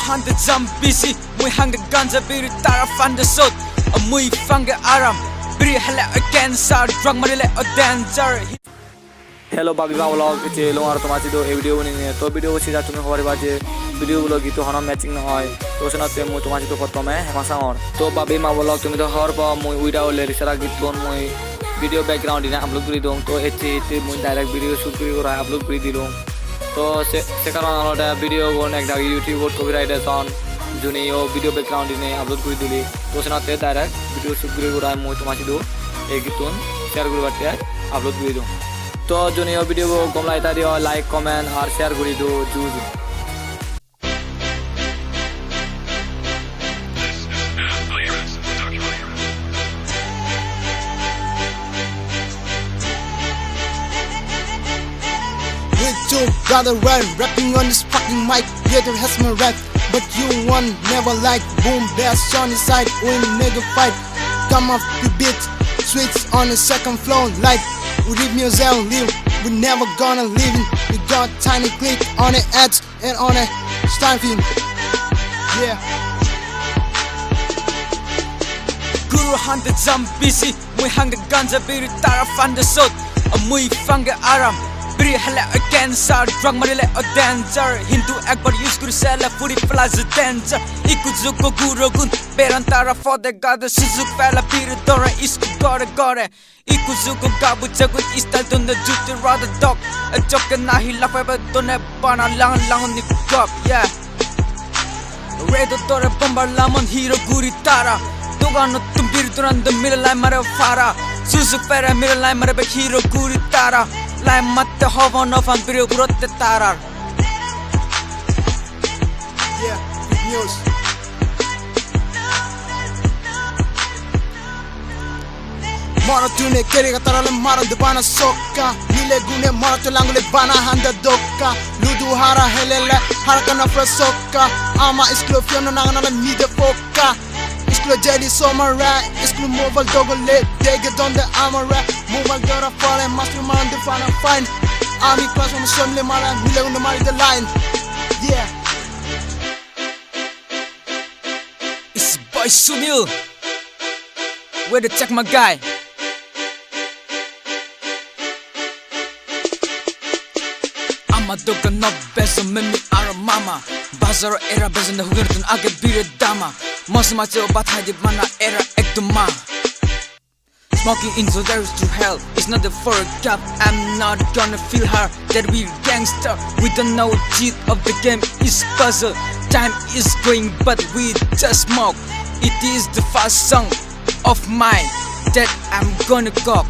hande jam busy mui hande ganja biri tara fande sot mui fange aram biri hele cancer drug marile a danger. Hello Bobby Vlog che lo ar tomati do video ni to video si ja tumi hobare baje video gulo gitu hono matching na hoy to senate mui tomati to protome hemasangor to Bobby Vlog tumi to hor ba mui video le risara giton mui video background ina upload kori dong to ete mui direct video shoot kori ora upload kori dilong to se karon oda video gon ekda YouTube or copyright on juni o video background ine upload kori dili to senate direct video shoot kori ora mui tomati do e giton share kori batte upload kori dong तो जो नया video को कम like दियो like comment और share करी दो जूज We two gotta run, rapping on this fucking mic. Yeah, there has my rap, but you one never like. Boom, bass on the side, win nigga fight. Come off the beat, switch on the second floor like. We leave music live, we never gonna leave it. We got tiny click on the ads and on the stamping. Yeah. Guru hande jam busy mui hande ganja biri tara fande sot mui fange aram biri hele cancer drug marile a danger hindu ekbar use kuri sela puri plaza danger iku juko guru gun berantara fode gada suzuk pela biri dora isku gore iku juko gabu jagu istal donde jutte rather dog a joke nahi lafa donne bana lang ni kop yeah redo tore bombar lamon hero guri tara Tugano tumbir durante mira lai mare fara Susu pera mira lai mare be hero guri tara Lai matte hovan of an biro burotte tarar Yeah, big news. Mara tune kerega tarale mara de bana sokka Nile gune mara to langule bana handa dokka Ludu hara helele harakana frasokka Ama isklo fiono nangana nide fokka Isklo jadi somara Isklo mobile dogole Dege donde amara Mobile dora fale Master man de fana fine Ami class on somle mara Nile gune mari the line Yeah It's boy Sunil Where to check my guy Amadoka no beso memi ara mama Bazar era bezan hugirtun age bire dama Mosma cheo bathai mana era ekduma Smoking into there is to hell It's not the for a gap I'm not gonna feel her That we gangster We don't know cheat of the game is puzzle Time is going but we just smoke It is the first song of mine That I'm gonna cock